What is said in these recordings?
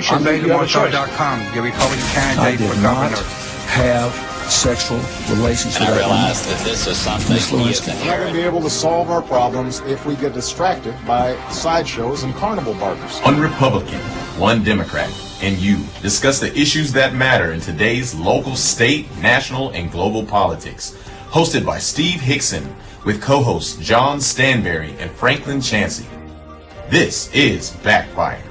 I'm the Republican candidate for governor. Have sexual relations with I realized that this is something he is We're not going to be able to solve our problems if we get distracted by sideshows and carnival barkers. One Republican, one Democrat, and you discuss the issues that matter in today's local, state, national, and global politics. Hosted by Steve Hickson with co-hosts John Stanberry and Franklin Chansey. This is Backfire.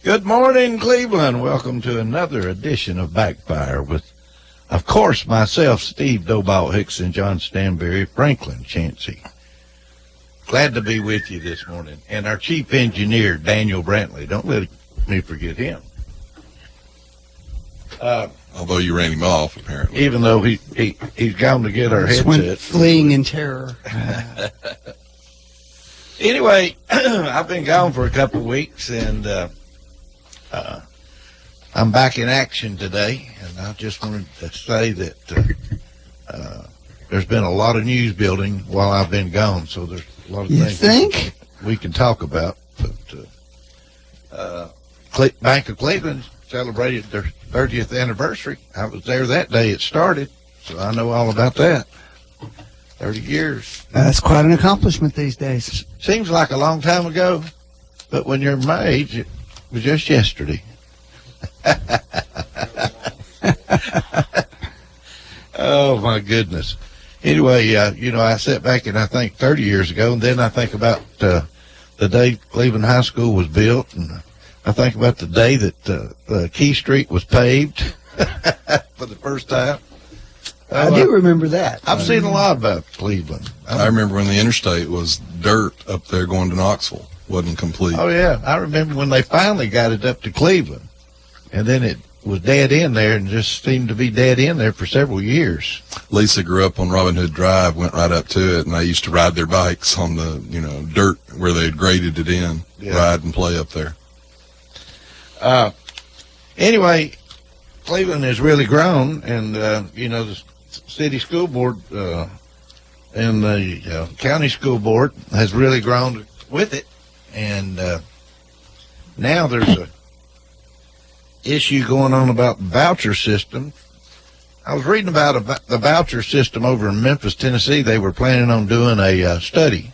Good morning, Cleveland. Welcome to another edition of Backfire with, of course, myself, Steve Dobalt Hickson, John Stanberry, Franklin Chansey. Glad to be with you this morning. And our chief engineer, Daniel Brantley. Don't let me forget him. Although you ran him off, apparently. Even though he's gone to get our Just went headset. fleeing in terror. Anyway, I've been gone for a couple of weeks, and I'm back in action today, and I just wanted to say that there's been a lot of news building while I've been gone, so there's a lot of things we can talk about. But Bank of Cleveland celebrated their 30th anniversary. I was there that day it started, so I know all about that. 30 years. That's quite an accomplishment these days. Seems like a long time ago, but when you're my age, it was just yesterday. Oh, my goodness. Anyway, I sat back and I think 30 years ago, and then I think about the day Cleveland High School was built, and I think about the day that Key Street was paved for the first time. I do remember that. I've seen a lot about Cleveland. I remember when the interstate was dirt up there going to Knoxville. Wasn't complete. Oh, yeah. I remember when they finally got it up to Cleveland, and then it was dead in there and just seemed to be dead in there for several years. Lisa grew up on Robin Hood Drive, went right up to it, and I used to ride their bikes on the, dirt where they had graded it in, ride and play up there. Anyway, Cleveland has really grown, and, the city school board and the county school board has really grown with it. And now there's a issue going on about the voucher system. I was reading about the voucher system over in Memphis, Tennessee. They were planning on doing a study.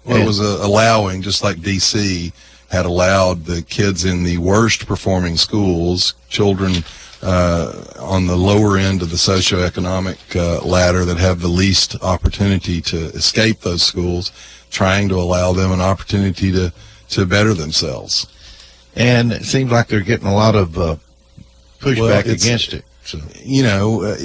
Well, it was allowing, just like D.C. had allowed the kids in the worst performing schools, children on the lower end of the socioeconomic ladder that have the least opportunity to escape those schools, trying to allow them an opportunity to better themselves. And it seems like they're getting a lot of pushback against it. So.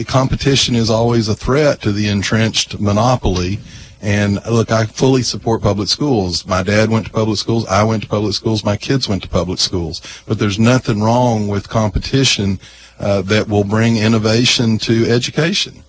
Competition is always a threat to the entrenched monopoly. And look, I fully support public schools. My dad went to public schools. I went to public schools. My kids went to public schools. But there's nothing wrong with competition that will bring innovation to education.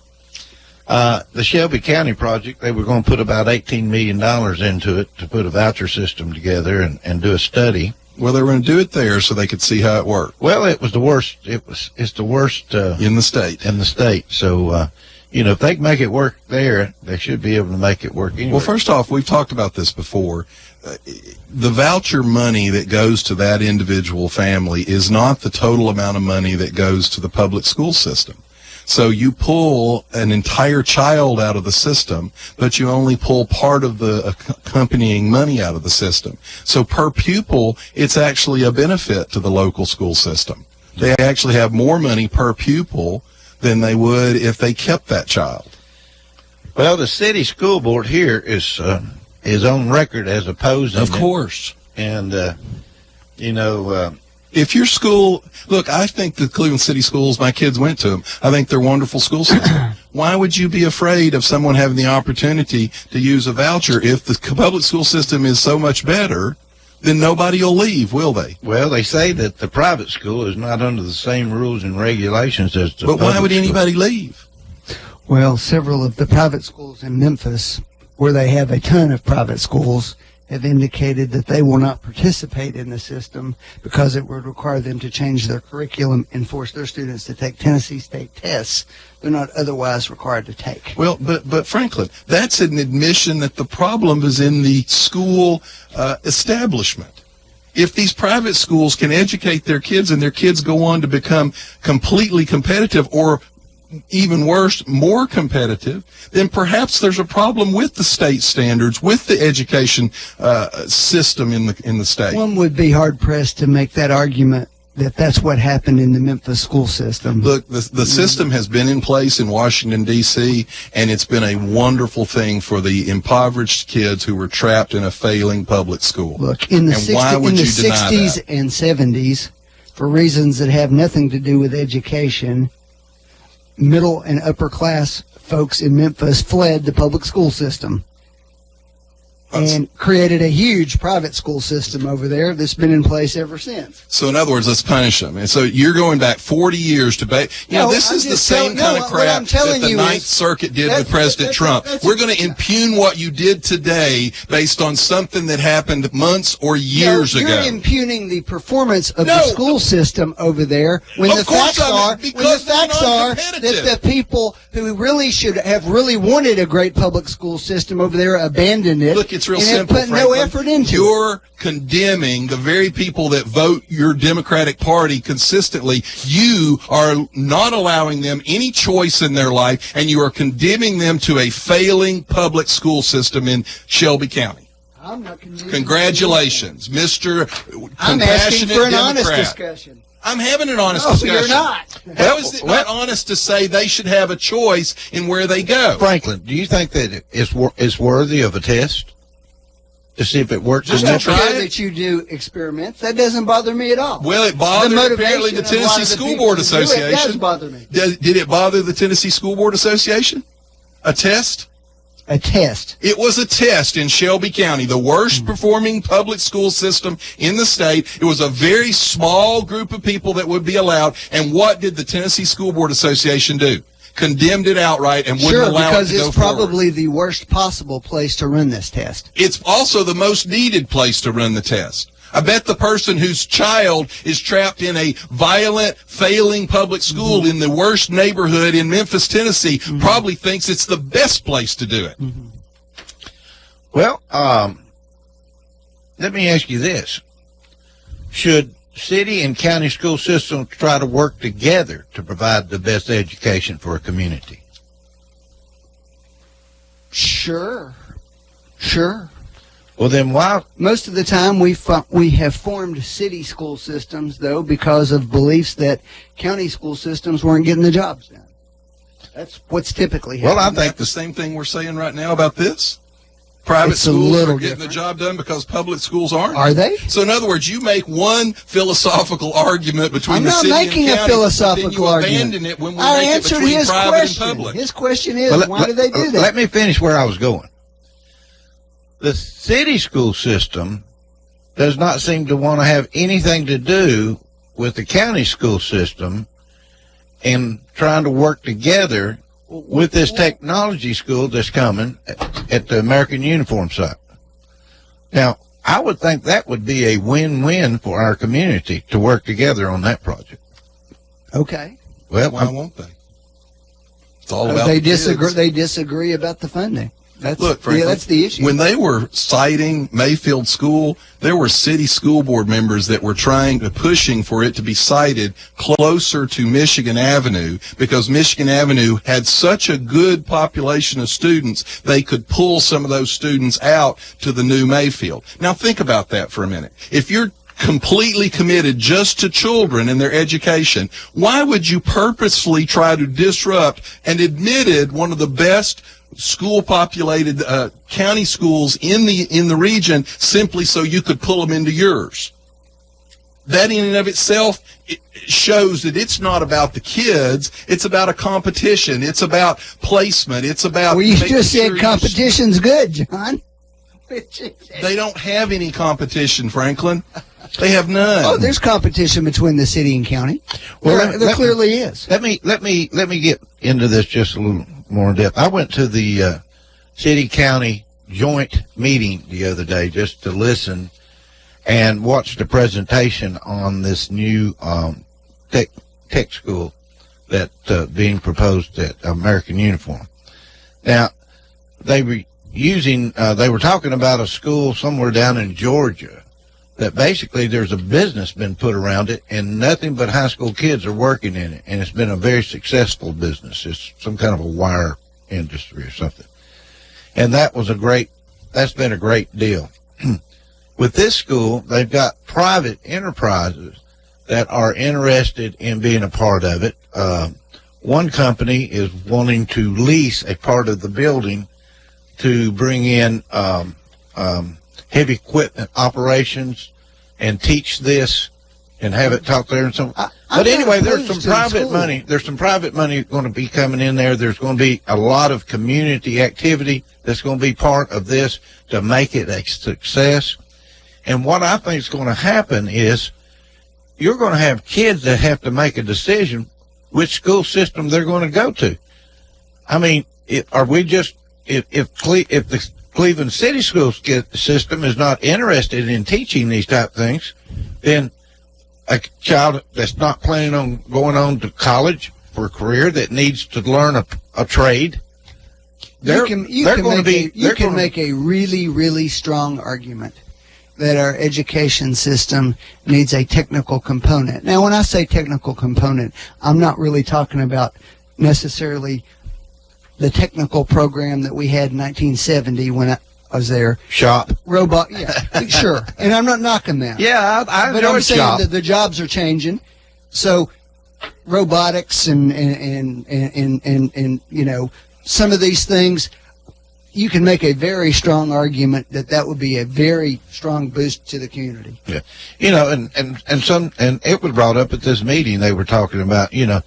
The Shelby County project, they were going to put about $18 million into it to put a voucher system together and do a study. Well, they were going to do it there so they could see how it worked. Well, it was the worst. It's the worst in the state. In the state. So, if they can make it work there, they should be able to make it work anywhere. Well, first off, we've talked about this before. The voucher money that goes to that individual family is not the total amount of money that goes to the public school system. So you pull an entire child out of the system, but you only pull part of the accompanying money out of the system. So per pupil, it's actually a benefit to the local school system. They actually have more money per pupil than they would if they kept that child. Well, the city school board here is on record as opposing. Of course. And, if your school, look, I think the Cleveland City Schools, my kids went to them. I think they're wonderful school system. Why would you be afraid of someone having the opportunity to use a voucher? If the public school system is so much better, then nobody will leave, will they? Well, they say that the private school is not under the same rules and regulations as the But why would school. anybody leave? Well, several of the private schools in Memphis, where they have a ton of private schools, have indicated that they will not participate in the system because it would require them to change their curriculum and force their students to take Tennessee state tests they're not otherwise required to take. Well, but Franklin, that's an admission that the problem is in the school establishment. If these private schools can educate their kids and their kids go on to become completely competitive, or even worse, more competitive, then perhaps there's a problem with the state standards, with the education system in the state. One would be hard pressed to make that argument that that's what happened in the Memphis school system. Look, the system has been in place in Washington, D.C., and it's been a wonderful thing for the impoverished kids who were trapped in a failing public school. Look, in the 60s and 70s, for reasons that have nothing to do with education, middle and upper class folks in Memphis fled the public school system and created a huge private school system over there that's been in place ever since. So in other words, let's punish them. And so you're going back 40 years to this is the same kind of crap that the Ninth Circuit did with President Trump. We're going to impugn what you did today based on something that happened months or years ago. You're impugning the performance of the school system over there when the facts are that the people who really should have really wanted a great public school system over there abandoned it. Look, it's real simple, put no effort into it. You're condemning the very people that vote your Democratic Party consistently. You are not allowing them any choice in their life, and you are condemning them to a failing public school system in Shelby County. I'm not condemning. Congratulations, Mr. I'm asking for an honest Democrat. Discussion. I'm having an honest discussion. You're not. How is it not honest to say they should have a choice in where they go? Franklin, do you think that it's worthy of a test to see if it works? Just don't care that you do experiments. That doesn't bother me at all. Well, it bothered apparently the Tennessee School Board Association. It does bother me. Did it bother the Tennessee School Board Association? A test? A test. It was a test in Shelby County, the worst performing public school system in the state. It was a very small group of people that would be allowed. And what did the Tennessee School Board Association do? Condemned it outright and wouldn't allow it to go forward. Because it's probably the worst possible place to run this test. It's also the most needed place to run the test. I bet the person whose child is trapped in a violent, failing public school in the worst neighborhood in Memphis, Tennessee, probably thinks it's the best place to do it. Well, let me ask you this. Should city and county school systems try to work together to provide the best education for a community? Sure. Well, then why? Most of the time we have formed city school systems, though, because of beliefs that county school systems weren't getting the jobs done. That's what's typically happening. Well, I think the same thing we're saying right now about this. Private schools are getting the job done because public schools aren't. Are they? So, in other words, you make one philosophical argument between the city and county. I'm not making a philosophical then you argument. Abandon it when we I make answered it between his private question. and public. His question is, why do they do that? Let me finish where I was going. The city school system does not seem to want to have anything to do with the county school system and trying to work together with this technology school that's coming at the American Uniform site. Now, I would think that would be a win-win for our community to work together on that project. Okay. Well, why won't they? It's all about they the disagree. kids. They disagree about the funding. Look, Franklin, that's the issue. When they were citing Mayfield School, there were city school board members that were pushing for it to be sited closer to Michigan Avenue because Michigan Avenue had such a good population of students, they could pull some of those students out to the new Mayfield. Now think about that for a minute. If you're completely committed just to children and their education, why would you purposefully try to disrupt and admitted one of the best school populated county schools in the region simply so you could pull them into yours? That in and of itself it shows that it's not about the kids, it's about a competition, it's about placement, it's about you just said competition's good, John. They don't have any competition, Franklin. They have none. Oh, there's competition between the city and county. Well, there clearly is. Let me get into this just a little more in depth. I went to the city-county joint meeting the other day just to listen and watch the presentation on this new tech school that being proposed at American Uniform. Now, they were talking about a school somewhere down in Georgia that basically there's a business been put around it and nothing but high school kids are working in it, and it's been a very successful business. It's some kind of a wire industry or something. And that's been a great deal. With this school, they've got private enterprises that are interested in being a part of it. One company is wanting to lease a part of the building to bring in heavy equipment operations and teach this and have it taught there and some. But anyway, there's some private money. There's some private money going to be coming in there. There's going to be a lot of community activity that's going to be part of this to make it a success. And what I think is going to happen is you're going to have kids that have to make a decision which school system they're going to go to. I mean, if the Cleveland City School system is not interested in teaching these type of things, then a child that's not planning on going on to college for a career that needs to learn a trade, you can make a really, really strong argument that our education system needs a technical component. Now, when I say technical component, I'm not really talking about necessarily the technical program that we had in 1970 when I was there. Shop. Robot, yeah, sure. And I'm not knocking that. Yeah, but I'm saying that the jobs are changing. So robotics and you know, some of these things, you can make a very strong argument that would be a very strong boost to the community. Yeah. You know, and it was brought up at this meeting. They were talking about, you know,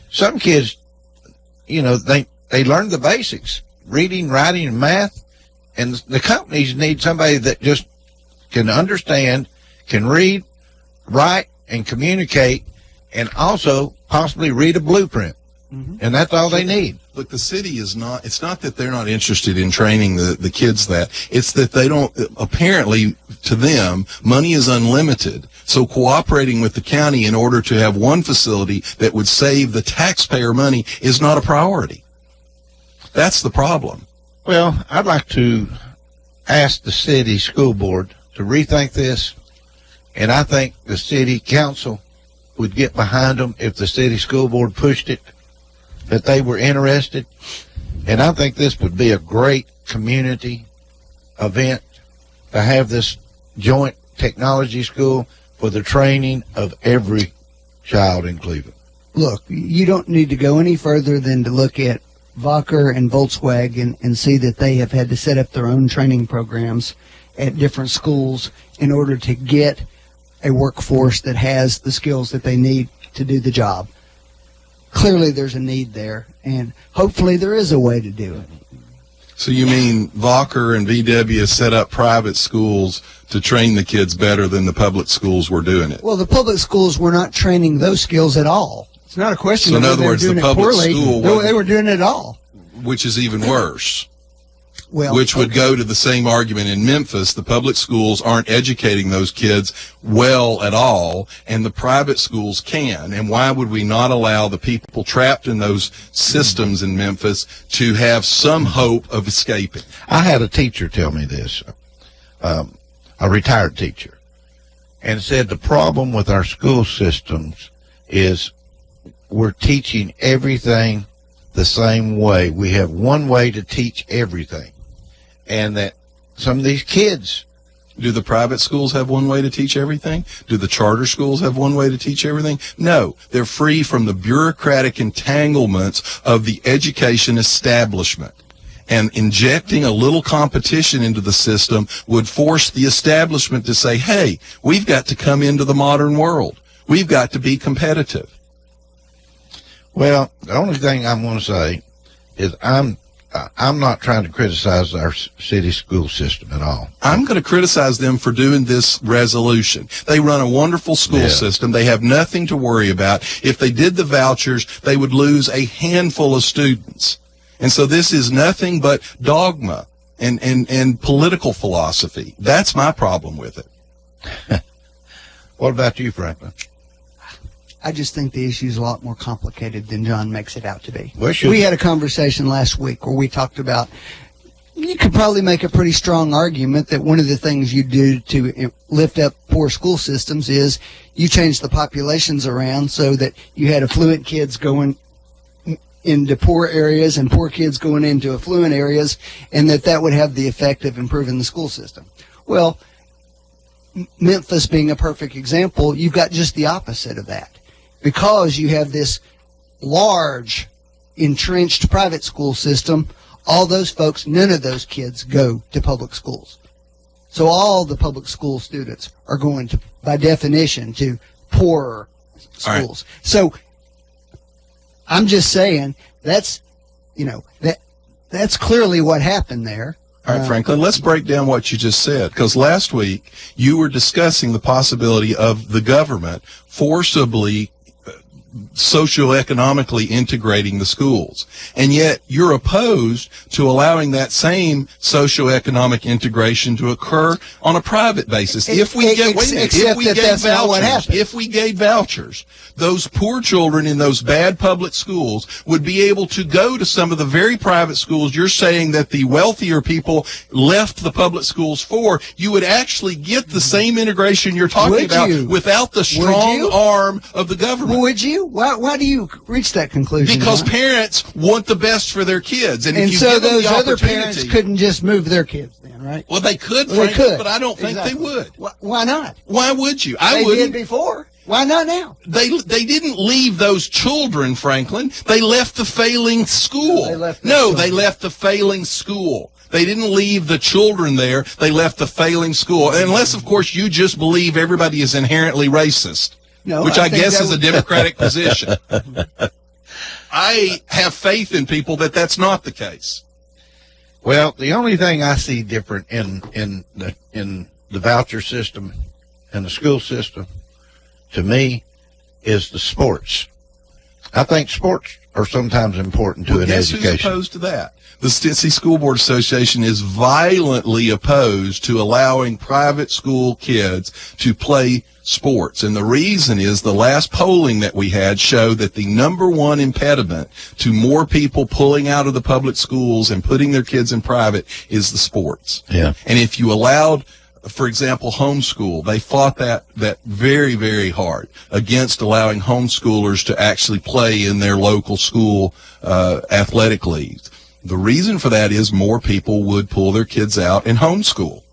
some kids, you know, they learn the basics, reading, writing, and math, and the companies need somebody that just can understand, can read, write, and communicate, and also possibly read a blueprint. Mm-hmm. And that's all they need. Look, the city is not, it's not that they're not interested in training the kids that, it's that they don't, apparently to them, money is unlimited. So cooperating with the county in order to have one facility that would save the taxpayer money is not a priority. That's the problem. Well, I'd like to ask the city school board to rethink this, and I think the city council would get behind them if the city school board pushed it, that they were interested. And I think this would be a great community event to have this joint technology school for the training of every child in Cleveland. Look, you don't need to go any further than to look at Wacker and Volkswagen and see that they have had to set up their own training programs at different schools in order to get a workforce that has the skills that they need to do the job. Clearly there's a need there, and hopefully there is a way to do it. So you mean Wacker and VW set up private schools to train the kids better than the public schools were doing it? Well, the public schools were not training those skills at all. It's not a question so of in other words, they were doing the public it poorly. school They were doing it all. Which is even worse. Well, which would go to the same argument in Memphis. The public schools aren't educating those kids well at all, and the private schools can. And why would we not allow the people trapped in those systems in Memphis to have some hope of escaping? I had a teacher tell me this, a retired teacher, and said the problem with our school systems is we're teaching everything the same way. We have one way to teach everything. And that some of these kids... Do the private schools have one way to teach everything? Do the charter schools have one way to teach everything? No. They're free from the bureaucratic entanglements of the education establishment. And injecting a little competition into the system would force the establishment to say, hey, we've got to come into the modern world. We've got to be competitive. Well, the only thing I'm going to say is I'm not trying to criticize our city school system at all. I'm going to criticize them for doing this resolution. They run a wonderful school system. They have nothing to worry about. If they did the vouchers, they would lose a handful of students. And so this is nothing but dogma. and political philosophy. That's my problem with it. What about you, Franklin? I just think the issue is a lot more complicated than John makes it out to be. Well, We had a conversation last week where we talked about, you could probably make a pretty strong argument that one of the things you do to lift up poor school systems is you change the populations around so that you had affluent kids going into poor areas and poor kids going into affluent areas, and that would have the effect of improving the school system. Well, Memphis being a perfect example, you've got just the opposite of that. Because you have this large, entrenched private school system, all those folks, none of those kids go to public schools. So all the public school students are going to, by definition, to poorer schools. Right. So I'm just saying that's clearly what happened there. All right, Franklin, let's break down what you just said, because last week you were discussing the possibility of the government forcibly socioeconomically integrating the schools, and yet you're opposed to allowing that same socioeconomic integration to occur on a private basis. If we gave vouchers, those poor children in those bad public schools would be able to go to some of the very private schools you're saying that the wealthier people left the public schools for. You would actually get the same integration you're talking about without the strong arm of the government. Would you? Why do you reach that conclusion? Because parents want the best for their kids, and if you so give them those the other parents couldn't just move their kids, then, right? Well, they could, they could, but I don't think they would. Why not? Why would you? They did before. Why not now? They didn't leave those children, Franklin. They left the failing school. They left the failing school. They didn't leave the children there. They left the failing school. Unless, of course, you just believe everybody is inherently racist. No, which I guess is a Democratic position. I have faith in people that that's not the case. Well, the only thing I see different in the voucher system and the school system, to me, is the sports. I think sports are sometimes important to an education. Who's opposed to that? The Tennessee School Board Association is violently opposed to allowing private school kids to play sports. And the reason is the last polling that we had showed that the number one impediment to more people pulling out of the public schools and putting their kids in private is the sports. Yeah. And if you allowed, for example, homeschool, they fought that very, very hard against allowing homeschoolers to actually play in their local school athletic leagues. The reason for that is more people would pull their kids out and homeschool.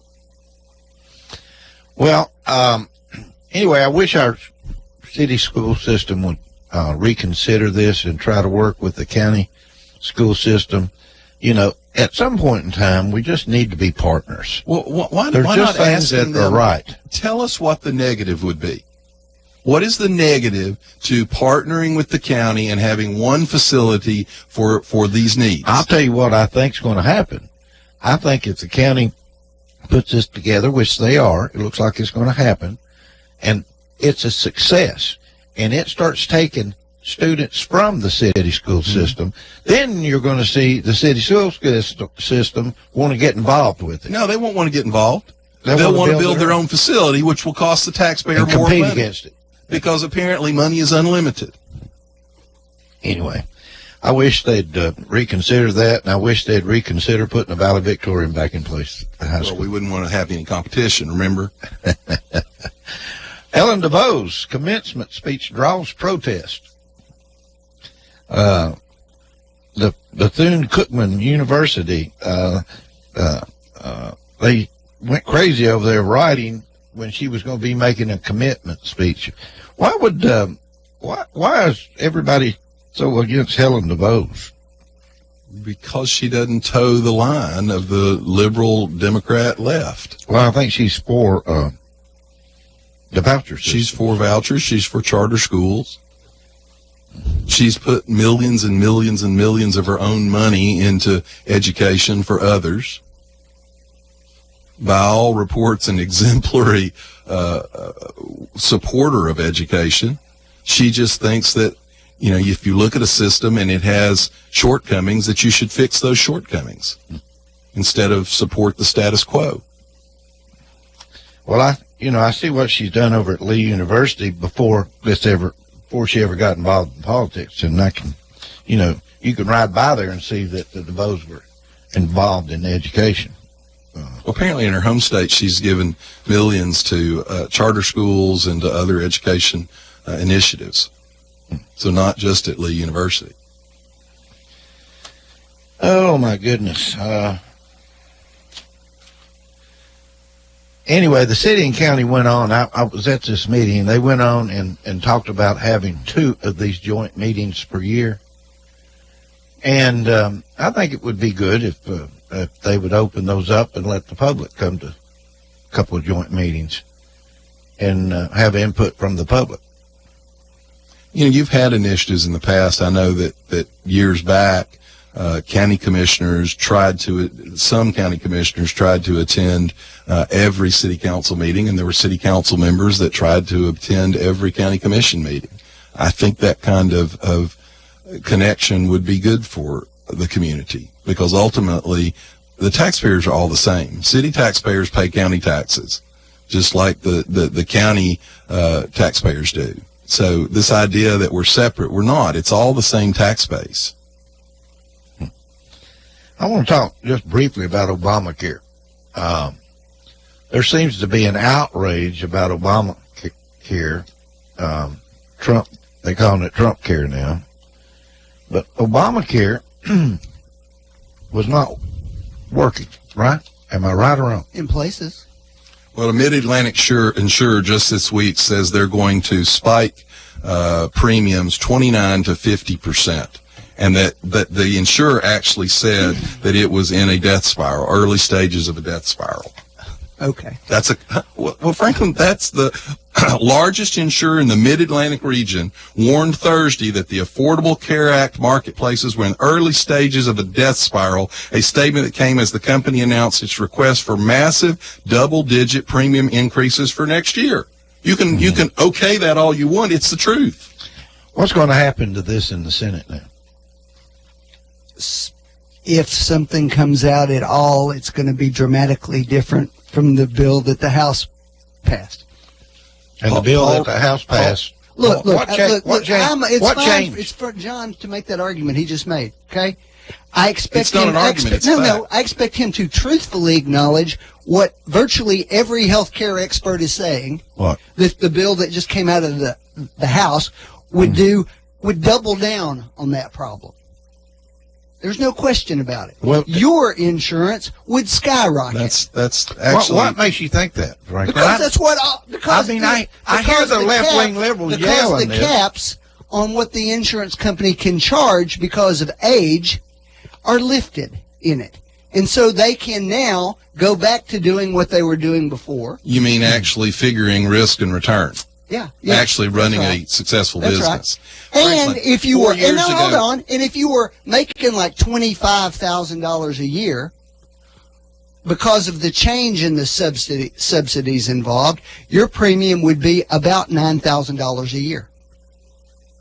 Well, anyway, I wish our city school system would reconsider this and try to work with the county school system. You know, at some point in time, we just need to be partners. Well, why There's not just things asking that are them, right. Tell us what the negative would be. What is the negative to partnering with the county and having one facility for these needs? I'll tell you what I think is going to happen. I think if the county puts this together, which they are, it looks like it's going to happen, and it's a success, and it starts taking students from the city school system, then you're going to see the city school system want to get involved with it. No, they won't want to get involved. They'll want to build their own facility, which will cost the taxpayer and more compete money. Against it. Because apparently money is unlimited. Anyway, I wish they'd reconsider that, and I wish they'd reconsider putting the valedictorian back in place at high school. Well, we wouldn't want to have any competition, remember? Ellen DeVos commencement speech draws protest. The Bethune-Cookman University, they went crazy over there writing when she was going to be making a commitment speech. Why is everybody so against Helen DeVos? Because she doesn't toe the line of the liberal Democrat left. Well, I think she's for the voucher system. She's for vouchers. She's for charter schools. She's put millions and millions and millions of her own money into education for others. By all reports, an exemplary supporter of education. She just thinks that, you know, if you look at a system and it has shortcomings, that you should fix those shortcomings. instead of support the status quo. Well, I see what she's done over at Lee University before she ever got involved in politics, and I can, you can ride by there and see that the DeVos were involved in education. Well, apparently in her home state, she's given millions to charter schools and to other education initiatives. So not just at Lee University. Oh, my goodness. Anyway, the city and county went on. I was at this meeting, and they went on and talked about having 2 of these joint meetings per year. And I think it would be good if they would open those up and let the public come to a couple of joint meetings and have input from the public. You've had initiatives in the past. I know that years back, county commissioners tried to attend every city council meeting, and there were city council members that tried to attend every county commission meeting. I think that kind of connection would be good for the community, because ultimately the taxpayers are all the same. City taxpayers pay county taxes, just like the county taxpayers do. So this idea that we're separate, we're not. It's all the same tax base. I want to talk just briefly about Obamacare. There seems to be an outrage about Obamacare. Trump, they call it Trump care now. But Obamacare was not working, right? Am I right or wrong? In places. Well, a Mid-Atlantic insurer just this week says they're going to spike premiums 29 to 50%. And that the insurer actually said that it was in a death spiral, early stages of a death spiral. Okay. Well, Franklin, that's the largest insurer in the Mid-Atlantic region, warned Thursday that the Affordable Care Act marketplaces were in early stages of a death spiral, a statement that came as the company announced its request for massive double-digit premium increases for next year. You can okay that all you want. It's the truth. What's going to happen to this in the Senate now? If something comes out at all, it's going to be dramatically different from the bill that the House passed. And the bill that the House passed. Look, what changed? It's fine. It's for John to make that argument he just made. Okay, I expect it's not him. An argument, it's No. I expect him to truthfully acknowledge what virtually every healthcare expert is saying. What? That the bill that just came out of the House would double down on that problem. There's no question about it. Well, your insurance would skyrocket. That's actually what makes you think that, Frank? Because that's what. Because I hear the left-wing liberals yelling. Because the caps on what the insurance company can charge because of age are lifted in it, and so they can now go back to doing what they were doing before. You mean actually figuring risk and return? Yeah. Actually running a successful business. Right. And Franklin, if you were, hold on, and if you were making like $25,000 a year, because of the change in the subsidies involved, your premium would be about $9,000 a year.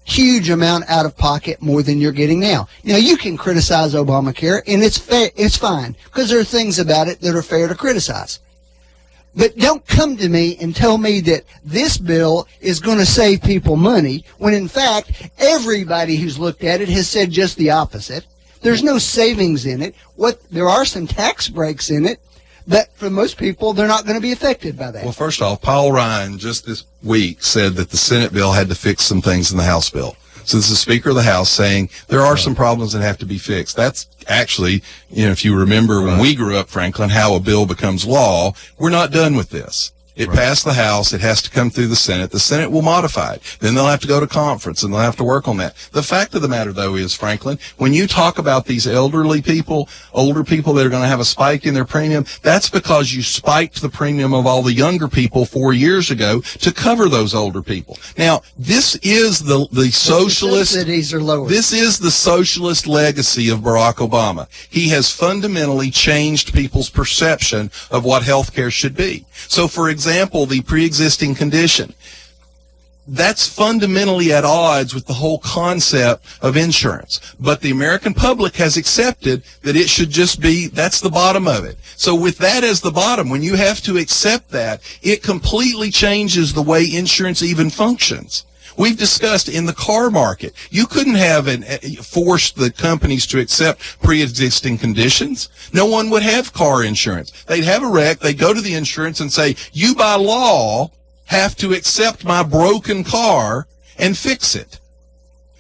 Huge amount out of pocket, more than you're getting now. Now you can criticize Obamacare, and it's fair, it's fine, because there are things about it that are fair to criticize. But don't come to me and tell me that this bill is going to save people money, when in fact everybody who's looked at it has said just the opposite. There's no savings in it. There are some tax breaks in it, but for most people they're not going to be affected by that. Well, first off, Paul Ryan just this week said that the Senate bill had to fix some things in the House bill. So this is the Speaker of the House saying there are some problems that have to be fixed. That's actually, if you remember when we grew up, Franklin, how a bill becomes law. We're not done with this. It passed the House. It has to come through the Senate. The Senate will modify it. Then they'll have to go to conference, and they'll have to work on that. The fact of the matter, though, is, Franklin, when you talk about these older people that are going to have a spike in their premium, that's because you spiked the premium of all the younger people 4 years ago to cover those older people. Now, this is the socialist. Subsidies are lower. This is the socialist legacy of Barack Obama. He has fundamentally changed people's perception of what health care should be. So, for example, the pre-existing condition. that's fundamentally at odds with the whole concept of insurance. But the American public has accepted that it should just be, that's the bottom of it. So with that as the bottom, when you have to accept that, it completely changes the way insurance even functions. We've discussed in the car market, you couldn't have force the companies to accept pre-existing conditions. No one would have car insurance. They'd have a wreck, they'd go to the insurance and say, you by law have to accept my broken car and fix it.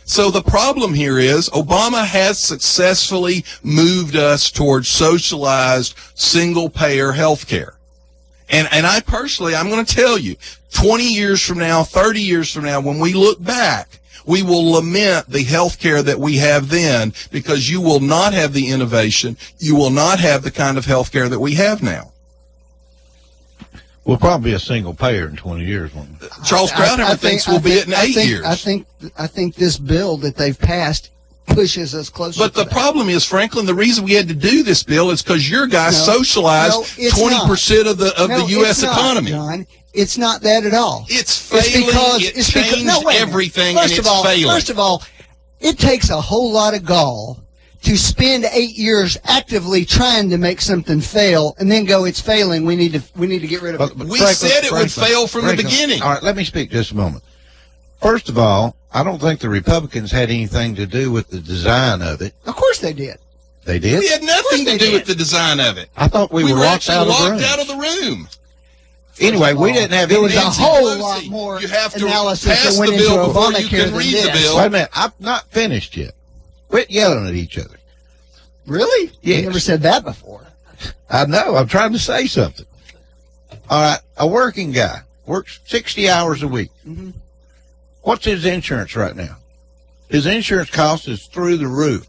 So the problem here is Obama has successfully moved us towards socialized single-payer health care. And I personally, I'm going to tell you, 20 years from now, 30 years from now, when we look back, we will lament the health care that we have then, because you will not have the innovation, you will not have the kind of health care that we have now. We'll probably be a single payer in 20 years. Won't we? Charles Crowder thinks we'll be it in 8 years. I think this bill that they've passed pushes us closer. But the problem is, Franklin, the reason we had to do this bill is because your guys socialized 20% of the U.S. economy. John, it's not that at all. It's failing. It changed everything, and it's failing. First of all, it takes a whole lot of gall to spend 8 years actively trying to make something fail and then go, it's failing, we need to get rid of it. We said it would fail from the beginning. All right, let me speak just a moment. First of all, I don't think the Republicans had anything to do with the design of it. Of course they did. They did? We had nothing to do with the design of it. I thought we were locked out of the room. Anyway, we didn't have there was a any whole lot more you have to analysis pass that went the into bill before you Obamacare can read than the this. bill. Wait a minute, I'm not finished yet. Quit yelling at each other. Really? Yes. You never said that before. I know, I'm trying to say something. All right, a working guy works 60 hours a week. Mm-hmm. What's his insurance right now? His insurance cost is through the roof.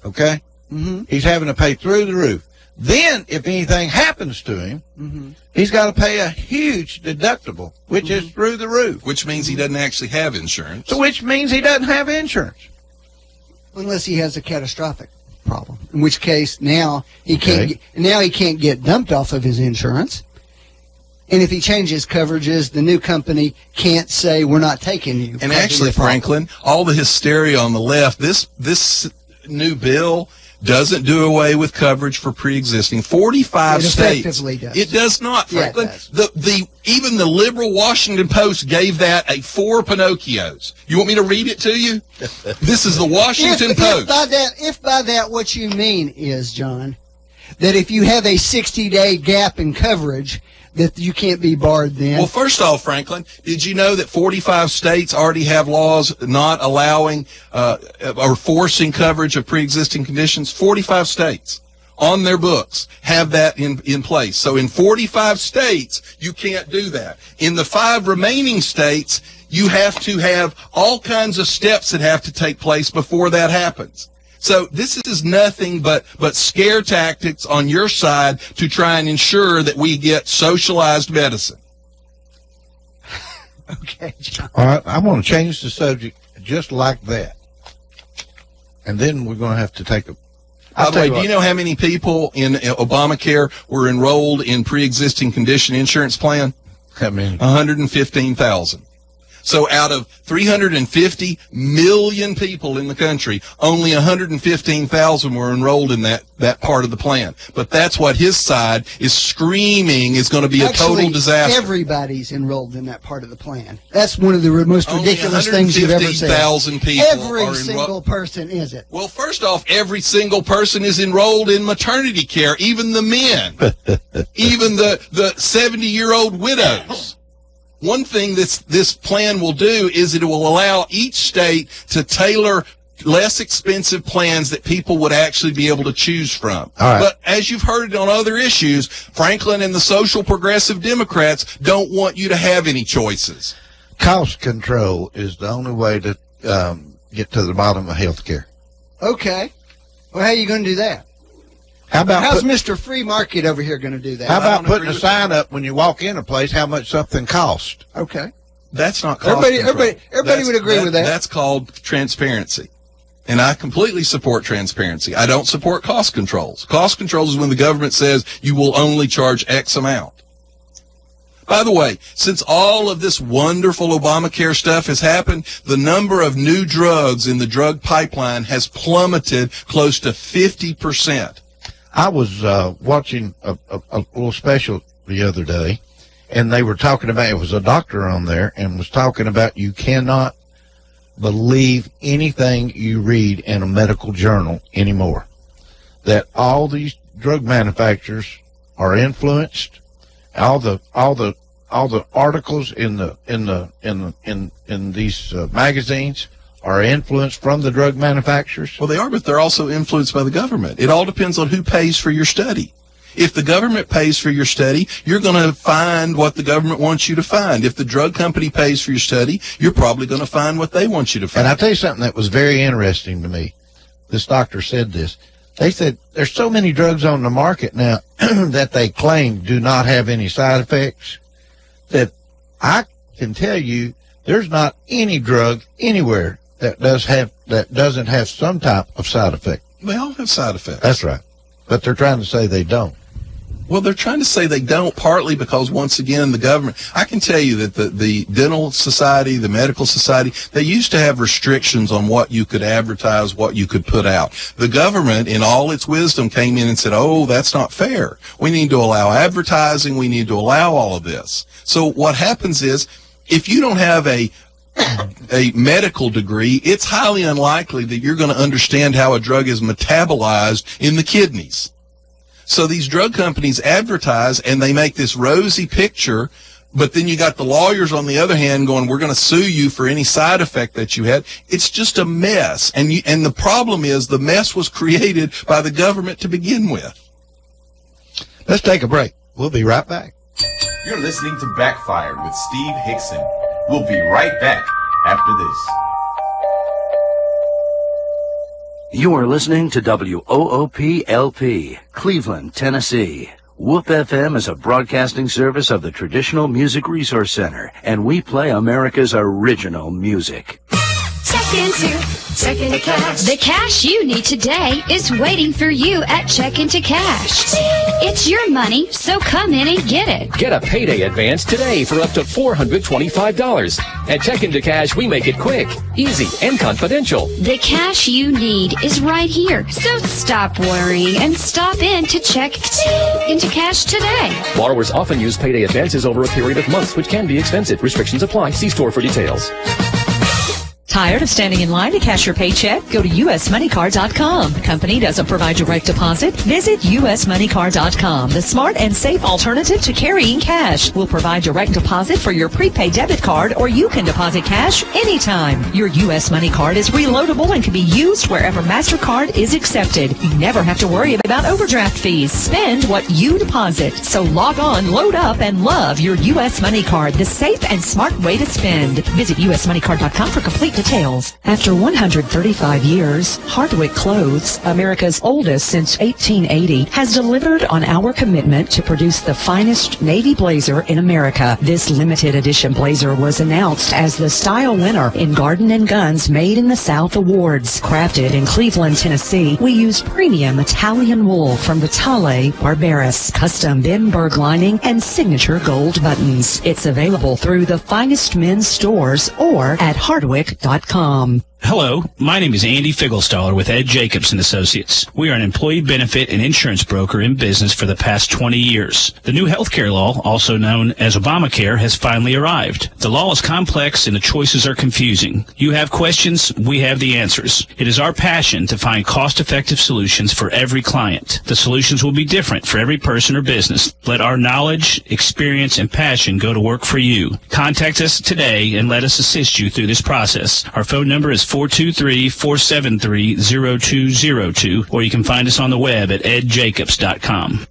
Okay? Mm-hmm. He's having to pay through the roof. Then, if anything happens to him, mm-hmm. he's got to pay a huge deductible, which is through the roof. Which means he doesn't actually have insurance. So which means he doesn't have insurance. Unless he has a catastrophic problem, in which case now he can't get dumped off of his insurance. And if he changes coverages, the new company can't say, we're not taking you. And actually, Franklin, all the hysteria on the left, this new bill doesn't do away with coverage for pre-existing. 45 it states. Effectively does. It does not, Franklin. Yeah, it does. Even the liberal Washington Post gave that a 4 Pinocchios. You want me to read it to you? This is the Washington Post. If by that what you mean is, John, that if you have a 60-day gap in coverage, that you can't be barred then. Well, first off, Franklin, did you know that 45 states already have laws not allowing or forcing coverage of pre-existing conditions? 45 states on their books have that in place. So in 45 states, you can't do that. In the 5 remaining states, you have to have all kinds of steps that have to take place before that happens. So this is nothing but scare tactics on your side to try and ensure that we get socialized medicine. Okay, John. All right, I want to change the subject just like that. And then we're going to have to take a... By the way, do you know how many people in Obamacare were enrolled in pre-existing condition insurance plan? How many? 115,000. So out of 350 million people in the country, only 115,000 were enrolled in that part of the plan. But that's what his side is screaming is going to be a total disaster. Everybody's enrolled in that part of the plan. That's one of the most ridiculous things you've ever said. 150,000 people Every single person is it. Well, first off, every single person is enrolled in maternity care, even the men, even the 70-year-old widows. One thing this plan will do is it will allow each state to tailor less expensive plans that people would actually be able to choose from. All right. But as you've heard on other issues, Franklin and the social progressive Democrats don't want you to have any choices. Cost control is the only way to get to the bottom of health care. Okay. Well, how are you going to do that? How's Mr. Free Market over here going to do that? How about putting a sign up when you walk in a place how much something costs? Okay. That's not cost control. Everybody would agree with that. That's called transparency. And I completely support transparency. I don't support cost controls. Cost controls is when the government says you will only charge X amount. By the way, since all of this wonderful Obamacare stuff has happened, the number of new drugs in the drug pipeline has plummeted close to 50%. I was watching a little special the other day, and they were talking about, it was a doctor on there, and was talking about you cannot believe anything you read in a medical journal anymore. That all these drug manufacturers are influenced. All the articles in these magazines are influenced from the drug manufacturers. Well, they are, but they're also influenced by the government. It all depends on who pays for your study. If the government pays for your study, you're going to find what the government wants you to find. If the drug company pays for your study, you're probably going to find what they want you to find. And I'll tell you something that was very interesting to me. This doctor said this. They said there's so many drugs on the market now that they claim do not have any side effects, that I can tell you there's not any drug anywhere that doesn't have some type of side effect. They all have side effects. That's right. But they're trying to say they don't. Well, they're trying to say they don't, partly because, once again, the government, I can tell you that the dental society, the medical society, they used to have restrictions on what you could advertise, what you could put out. The government, in all its wisdom, came in and said, oh, that's not fair. We need to allow advertising. We need to allow all of this. So what happens is, if you don't have a medical degree, it's highly unlikely that you're going to understand how a drug is metabolized in the kidneys. So these drug companies advertise and they make this rosy picture, but then you got the lawyers on the other hand going, we're going to sue you for any side effect that you had. It's just a mess. And the problem is the mess was created by the government to begin with. Let's take a break. We'll be right back. You're listening to Backfire with Steve Hickson. We'll be right back after this. You are listening to WOOP-LP, Cleveland, Tennessee. WOOP FM is a broadcasting service of the Traditional Music Resource Center, and we play America's original music. Check into cash. The cash you need today is waiting for you at Check into Cash. It's your money, so come in and get it. Get a payday advance today for up to $425. At Check into Cash, we make it quick, easy, and confidential. The cash you need is right here, so stop worrying and stop in to Check into Cash today. Borrowers often use payday advances over a period of months, which can be expensive. Restrictions apply. See store for details. Tired of standing in line to cash your paycheck? Go to usmoneycard.com. The company doesn't provide direct deposit. Visit usmoneycard.com, the smart and safe alternative to carrying cash. We'll provide direct deposit for your prepaid debit card, or you can deposit cash anytime. Your US Money Card is reloadable and can be used wherever MasterCard is accepted. You never have to worry about overdraft fees. Spend what you deposit. So log on, load up, and love your US Money Card, the safe and smart way to spend. Visit usmoneycard.com for complete details. After 135 years, Hardwick Clothes, America's oldest since 1880, has delivered on our commitment to produce the finest navy blazer in America. This limited edition blazer was announced as the style winner in Garden & Guns Made in the South Awards. Crafted in Cleveland, Tennessee, we use premium Italian wool from Vitale Barberis, custom Benberg lining, and signature gold buttons. It's available through the finest men's stores or at hardwick.com. Hello, my name is Andy Figglestaller with Ed Jacobs & Associates. We are an employee benefit and insurance broker in business for the past 20 years. The new healthcare law, also known as Obamacare, has finally arrived. The law is complex and the choices are confusing. You have questions, we have the answers. It is our passion to find cost-effective solutions for every client. The solutions will be different for every person or business. Let our knowledge, experience, and passion go to work for you. Contact us today and let us assist you through this process. Our phone number is 423-473-0202, or you can find us on the web at edjacobs.com.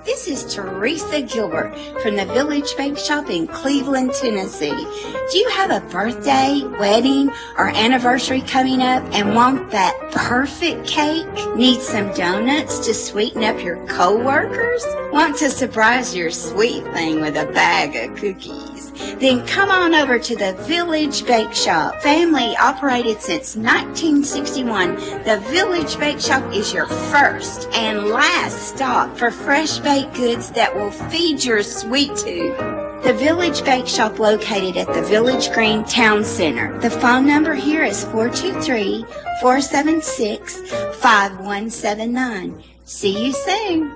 This is Teresa Gilbert from the Village Bake Shop in Cleveland, Tennessee. Do you have a birthday, wedding, or anniversary coming up and want that perfect cake? Need some donuts to sweeten up your coworkers? Want to surprise your sweet thing with a bag of cookies? Then come on over to the Village Bake Shop. Family operated since 1961, the Village Bake Shop is your first and last stop for fresh baked baked goods that will feed your sweet tooth. The Village Bake Shop located at the Village Green Town Center. The phone number here is 423-476-5179. See you soon.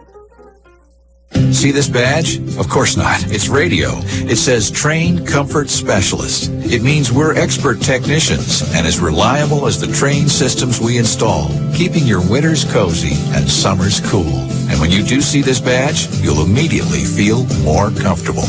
See this badge? Of course not. It's radio. It says Trained Comfort Specialist. It means we're expert technicians and as reliable as the trained systems we install, keeping your winters cozy and summers cool. And when you do see this badge, you'll immediately feel more comfortable.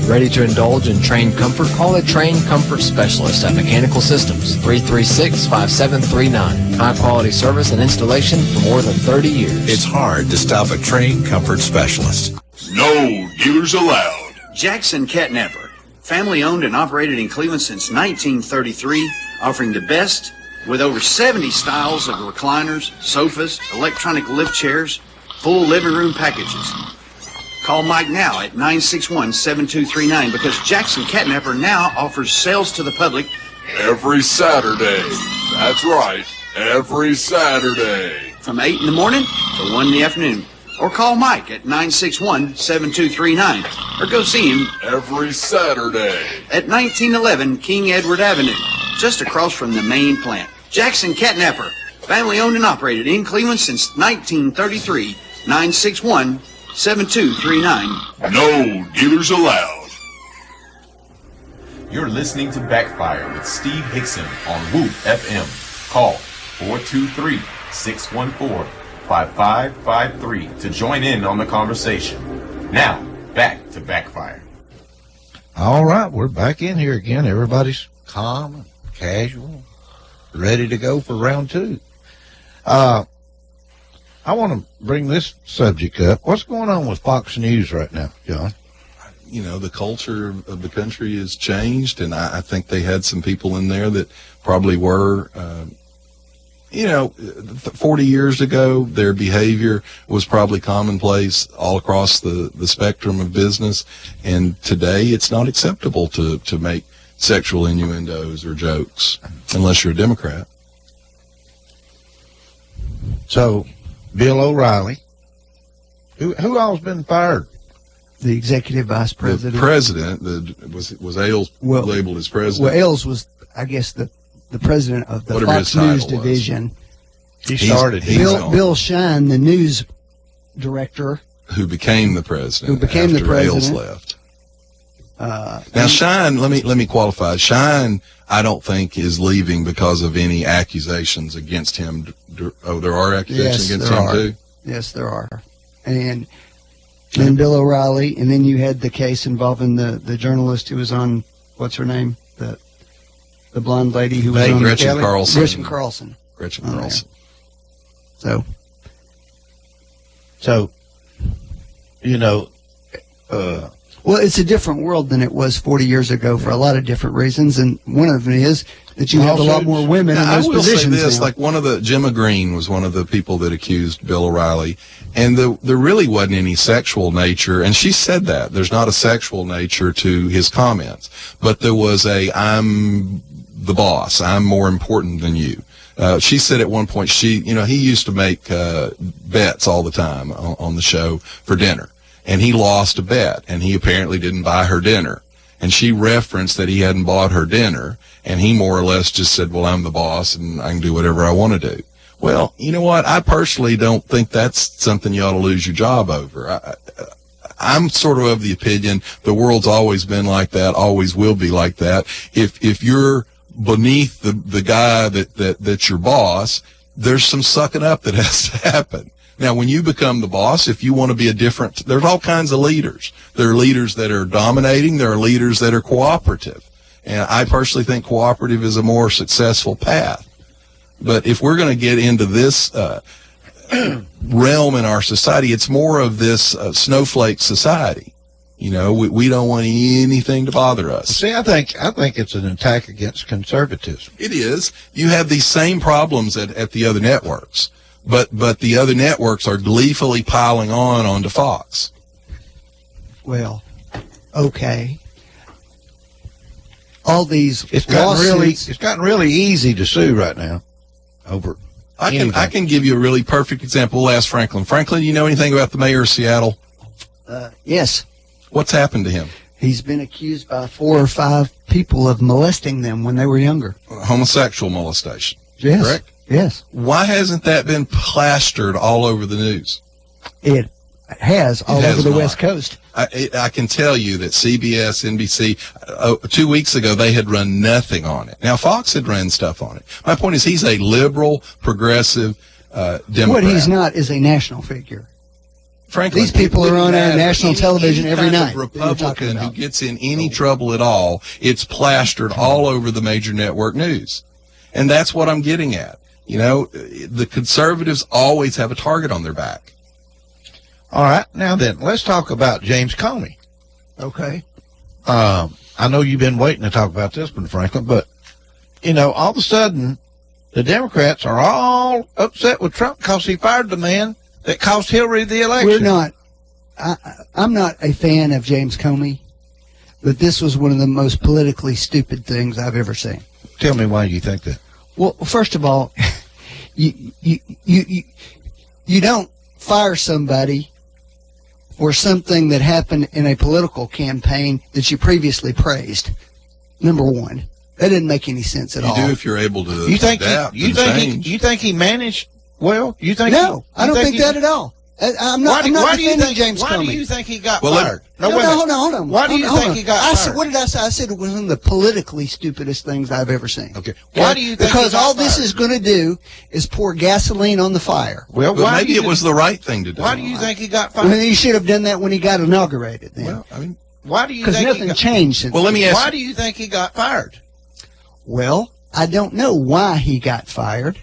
Ready to indulge in Trained Comfort? Call a Trained Comfort Specialist at Mechanical Systems, 336-5739. High-quality service and installation for more than 30 years. It's hard to stop a Trained Comfort Specialist. No dealers allowed. Jackson Catnapper, family owned and operated in Cleveland since 1933, offering the best with over 70 styles of recliners, sofas, electronic lift chairs, full living room packages. Call Mike now at 961-7239 because Jackson Catnapper now offers sales to the public every Saturday. That's right, every Saturday. From 8 in the morning to 1 in the afternoon. Or call Mike at 961-7239. Or go see him every Saturday at 1911 King Edward Avenue, just across from the main plant. Jackson Catnapper, family owned and operated in Cleveland since 1933. 961-7239. No dealers allowed. You're listening to Backfire with Steve Hickson on Whoop FM. Call 423-614-5553 to join in on the conversation. Now, back to Backfire. All right, we're back in here again. Everybody's calm and casual, ready to go for round two. I want to bring this subject up. What's going on with Fox News right now, John? You know, the culture of the country has changed, and I think they had some people in there that probably were, 40 years ago, their behavior was probably commonplace all across the spectrum of business, and today it's not acceptable to make sexual innuendos or jokes, unless you're a Democrat. So, Bill O'Reilly, who all's been fired? The executive vice president. The president, was Ailes labeled as president? Well, Ailes was, I guess, the president of the Whatever Fox his title News was. division. He started. Bill Shine, the news director, who became the president. After Ailes left. Now, Shine, let me qualify. Shine, I don't think is leaving because of any accusations against him. Oh, there are accusations against him too? Yes, there are. And then Bill O'Reilly, and then you had the case involving the journalist who was on, what's her name? The blonde lady who was on Gretchen Carlson. Gretchen Carlson. So, well, it's a different world than it was 40 years ago for a lot of different reasons, and one of them is that you have a lot more women in those positions. I will say this, now. like Gemma Green was one of the people that accused Bill O'Reilly, and there really wasn't any sexual nature, and she said that. There's not a sexual nature to his comments, but there was I'm the boss, I'm more important than you. She said at one point, he used to make bets all the time on the show for dinner. And he lost a bet, and he apparently didn't buy her dinner. And she referenced that he hadn't bought her dinner, and he more or less just said, well, I'm the boss, and I can do whatever I want to do. Well, you know what? I personally don't think that's something you ought to lose your job over. I'm sort of the opinion the world's always been like that, always will be like that. If you're beneath the guy that's your boss, there's some sucking up that has to happen. Now, when you become the boss, if you want to be there's all kinds of leaders. There are leaders that are dominating. There are leaders that are cooperative. And I personally think cooperative is a more successful path. But if we're going to get into this realm in our society, it's more of this snowflake society. We don't want anything to bother us. See, I think it's an attack against conservatism. It is. You have these same problems at the other networks. But the other networks are gleefully piling onto Fox. Well, okay. All these it's gotten really easy to sue right now over. I can give you a really perfect example. We'll ask Franklin. Franklin, you know anything about the mayor of Seattle? Yes. What's happened to him? He's been accused by 4 or 5 people of molesting them when they were younger. Homosexual molestation. Yes. Correct? Yes. Why hasn't that been plastered all over the news? It has all over the West Coast. I can tell you that CBS, NBC, 2 weeks ago, they had run nothing on it. Now, Fox had run stuff on it. My point is he's a liberal, progressive Democrat. What he's not is a national figure. Frankly, these people are on our national television every night. Republican who gets in any trouble at all, it's plastered all over the major network news. And that's what I'm getting at. You know, the conservatives always have a target on their back. All right. Now then, let's talk about James Comey. Okay. I know you've been waiting to talk about this one, Franklin, but, you know, all of a sudden, the Democrats are all upset with Trump because he fired the man that cost Hillary the election. We're not. I'm not a fan of James Comey, but this was one of the most politically stupid things I've ever seen. Tell me why you think that. Well, first of all, you don't fire somebody for something that happened in a political campaign that you previously praised. Number one, that didn't make any sense at all. You do if you're able to You think adapt you and think change. you think he managed well? You think no? I don't think that at all. I'm not defending James Comey. Why do you think he got Well, fired? Hold on. Why do you think he got fired? What did I say? I said it was one of the politically stupidest things I've ever seen. Okay. Why do you think Because he got all this fired? is going to do is pour gasoline on the fire. Well, But why maybe do you it was the right thing to do. Why do you think he got I fired? mean, he should have done that when he got inaugurated. Then, Well, I mean, Why do you because think nothing he got, changed since. well, let me ask. Why do you think he got fired? Well, I don't know why he got fired.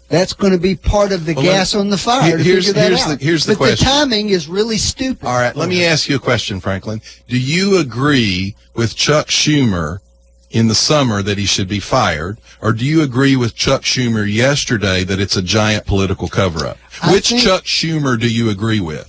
That's going to be part of the Well, gas on the fire to here's- figure that here's out. the- here's the but question. the timing is really stupid. All right, let me ask you a question, Franklin. Do you agree with Chuck Schumer in the summer that he should be fired, or do you agree with Chuck Schumer yesterday that it's a giant political cover-up? Which Chuck Schumer do you agree with?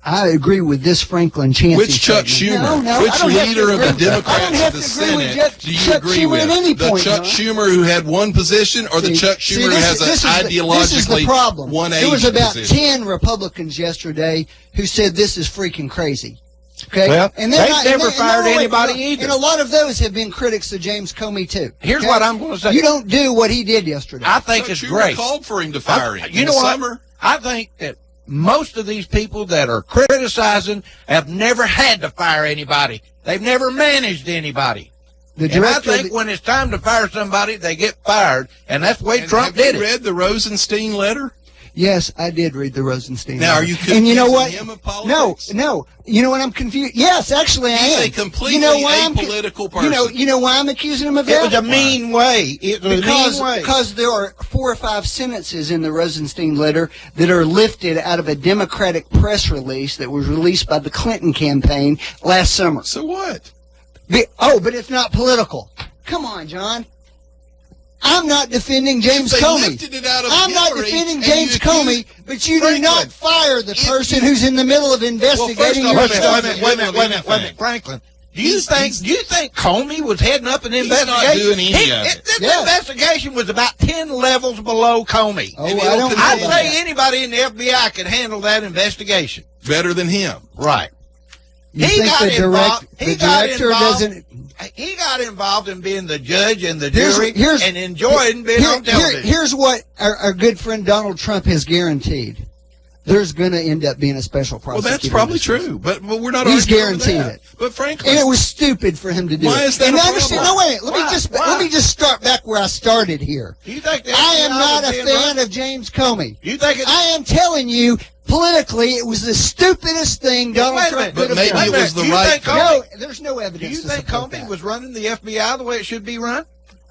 I agree with this Franklin Chancey. Which Chuck statement. Schumer? No, Which I don't have to leader of the agree- I don't Democrats have of the to agree with Senate do you Chuck agree Schumer with? at any The point, Chuck John. Schumer who had one position, or the Chuck Schumer who has this an is the ideologically problem. one There was age about position? 10 Republicans yesterday who said this is freaking crazy. Okay, Well, they're they've never fired anybody either. And a lot of those have been critics of James Comey too. Here's okay? what I'm going to say. You don't do what he did yesterday. I think Chuck it's Schumer great. called for him to fire him. You in know the what? summer. I think that most of these people that are criticizing have never had to fire anybody. They've never managed anybody. The And I director. think when it's time to fire somebody, they get fired, and that's the way Trump have did you it. read the Rosenstein letter? Yes, I did read the Rosenstein. Now, are letter. you And you know what? confusing him of No, politics? no. You know what? I'm confused. Yes, actually, I He's am. a completely you know why apolitical person. You know why I'm accusing him of It that? was a mean way. It was a mean way. Because there are 4 or 5 sentences in the Rosenstein letter that are lifted out of a Democratic press release that was released by the Clinton campaign last summer. So what? But it's not political. Come on, John. I'm not defending James They Comey. lifted it out of I'm not Hillary, defending and James you Comey, but you do not fire the person who's in the middle of investigating off, your wait a stuff. minute. Wait a minute, Franklin. Do you think Comey was heading up an He's investigation? not doing any of it. This Yes. investigation was about 10 levels below Comey. Oh, I don't know I'd about say that. anybody in the FBI could handle that investigation. Better than him. Right. You He think got the involved. the director doesn't? He got involved in being the judge and the Here's- jury here's- and enjoying being on television. Here's what our good friend Donald Trump has guaranteed. There's going to end up being a special Well, prosecutor. that's probably this year. true, but we're not He's arguing over guaranteed that. it. But frankly, And it was stupid for him to do Why it. is that and a understand, problem? no, wait. Let me just start back where I started here. Do you think the I am FBI not was a being fan run? of James Comey. You think it? I am telling you, politically, it was the stupidest thing Donald Wait a Trump minute, could but have maybe done. it was the Do you right think thing. No, there's no Do evidence. you to think support Comey that. was running the FBI the way it should be run?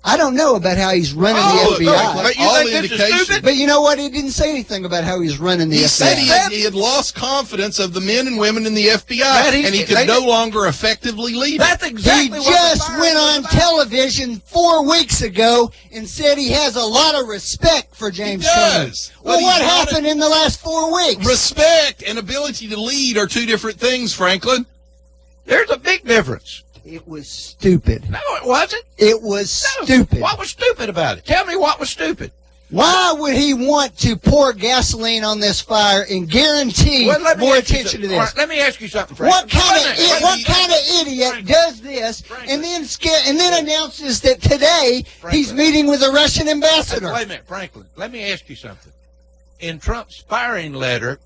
I don't know about how he's running Oh, the FBI. but you All think this is indications- stupid? But you know what? He didn't say anything about how he's running the he FBI. said he had lost confidence of the men and women in the FBI, That and he could no longer effectively lead That's it. exactly He what the just fire went was on about. television 4 weeks ago and said he has a lot of respect for James Comey. does. Well, But what he's not happened in the last 4 weeks? Respect and ability to lead are two different things, Franklin. There's a big difference. It was stupid. No, it wasn't. It was No. stupid. What was stupid about it? Tell me what was stupid. Why would he want to pour gasoline on this fire and guarantee more attention to this? Let me ask you something, Frank. What kind of idiot does this and then announces that today he's meeting with a Russian ambassador? Wait a minute, Franklin. Let me ask you something. In Trump's firing letter,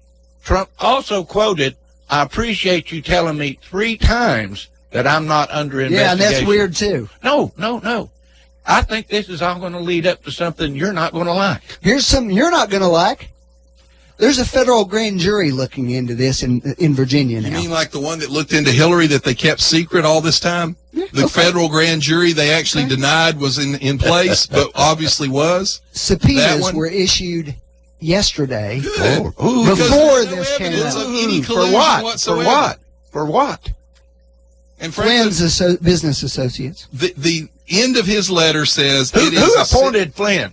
Trump also quoted, "I appreciate you telling me 3 times that I'm not under investigation." Yeah, and that's weird too. No. I think this is all going to lead up to something you're not going to like. Here's something you're not going to like. There's a federal grand jury looking into this in Virginia now. You mean like the one that looked into Hillary that they kept secret all this time? The federal grand jury they actually denied was in place, but obviously was? Subpoenas were issued yesterday Ooh, before this came out. For what? And Flynn's business associates. The end of his letter says who appointed Flynn?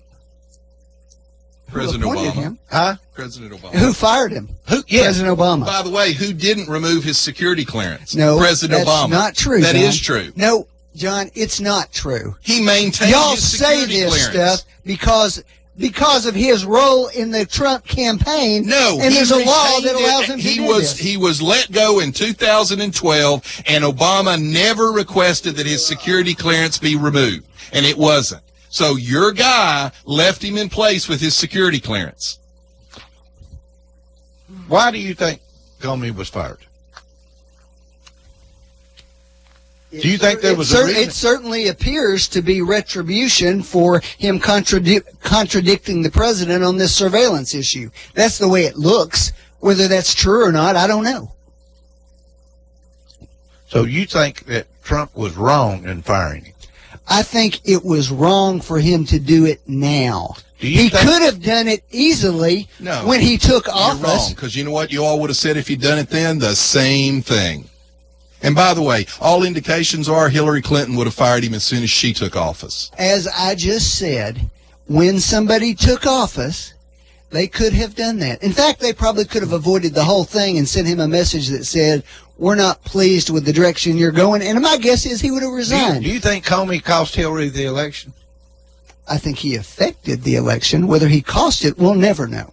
President appointed Obama. him? Huh? President Obama. Who fired him? President Obama. By the way, who didn't remove his security clearance? No, President that's Obama. not true. That John. is true. No, John, it's not true. He maintained Y'all his say security this clearance. stuff because of his role in the Trump campaign. No, and there's a law retained that allows him it. to do this. He was let go in 2012, and Obama never requested that his security clearance be removed, and it wasn't. So your guy left him in place with his security clearance. Why do you think Comey was fired? Do you think there was a reason? It certainly appears to be retribution for him contradicting the president on this surveillance issue. That's the way it looks. Whether that's true or not, I don't know. So you think that Trump was wrong in firing him? I think it was wrong for him to do it now. He could have done it easily when he took office. You're wrong, because you know what you all would have said if he'd done it then? The same thing. And by the way, all indications are Hillary Clinton would have fired him as soon as she took office. As I just said, when somebody took office, they could have done that. In fact, they probably could have avoided the whole thing and sent him a message that said, "We're not pleased with the direction you're going." And my guess is he would have resigned. Do you think Comey cost Hillary the election? I think he affected the election. Whether he cost it, we'll never know.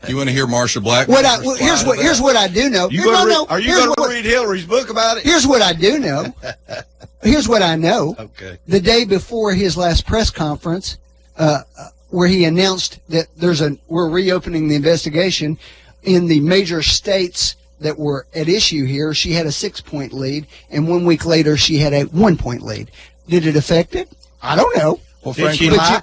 You want to hear Marsha Blackburn? Here's what I do know. Are you going to read Hillary's book about it? Here's what I do know. Here's what I know. Okay. The day before his last press conference, where he announced that we're reopening the investigation in the major states that were at issue here, she had a 6-point lead, and 1 week later she had a 1-point lead. Did it affect it? I don't know. Well, did she lie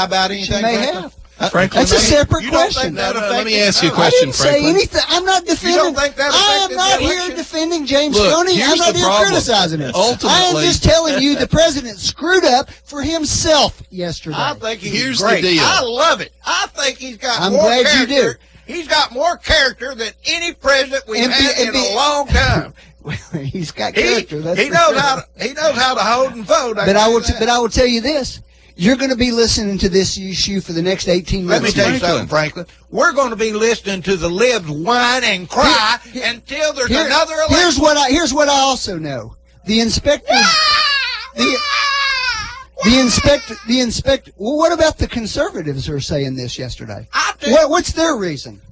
about anything? She may have. Franklin, that's a separate question. Let me ask you a question, I didn't say Franklin. anything. I'm not defending. You don't think that I am affected not the here election? defending James Look, Stoney. here's I'm not the here problem. criticizing him. Ultimately- I am just telling you the president screwed up for himself yesterday. I think he's Here's great. the deal. I love it. I think he's got I'm more glad character. you do. He's got more character than any president we've had in a long time. He's got character. That's He for knows sure. how to hold and fold. But I will tell you this. You're going to be listening to this issue for the next 18 Let months. me tell you something, Franklin. We're going to be listening to the libs whine and cry until there's another election. Here's what I also know. The inspector. The inspector. Well, what about the conservatives who are saying this yesterday? What's their reason?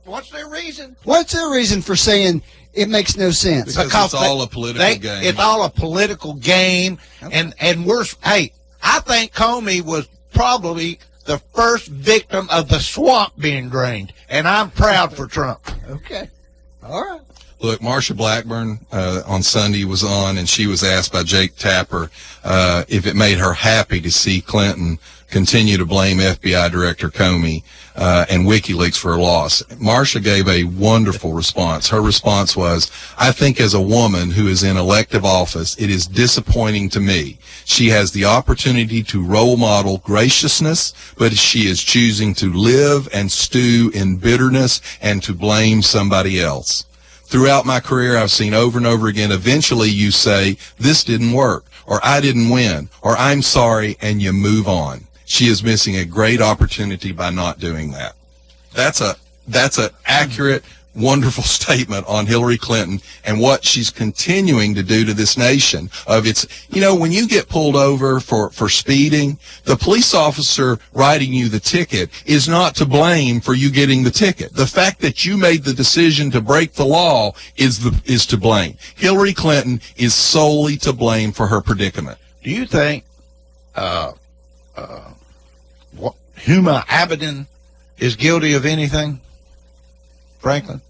What's their reason? What's their reason for saying it makes no sense? Because it's all a political game. It's all a political game, and I think Comey was probably the first victim of the swamp being drained, and I'm proud for Trump. Okay. All right. Look, Marsha Blackburn on Sunday was on, and she was asked by Jake Tapper if it made her happy to see Clinton continue to blame FBI Director Comey and WikiLeaks for her loss. Marsha gave a wonderful response. Her response was, "I think as a woman who is in elective office, it is disappointing to me. She has the opportunity to role model graciousness, but she is choosing to live and stew in bitterness and to blame somebody else. Throughout my career, I've seen over and over again, eventually you say, this didn't work, or I didn't win, or I'm sorry, and you move on. She is missing a great opportunity by not doing that." That's a accurate, wonderful statement on Hillary Clinton and what she's continuing to do to this nation. When you get pulled over for speeding, the police officer writing you the ticket is not to blame for you getting the ticket. The fact that you made the decision to break the law is to blame. Hillary Clinton is solely to blame for her predicament. Do you think Huma Abedin is guilty of anything, Franklin?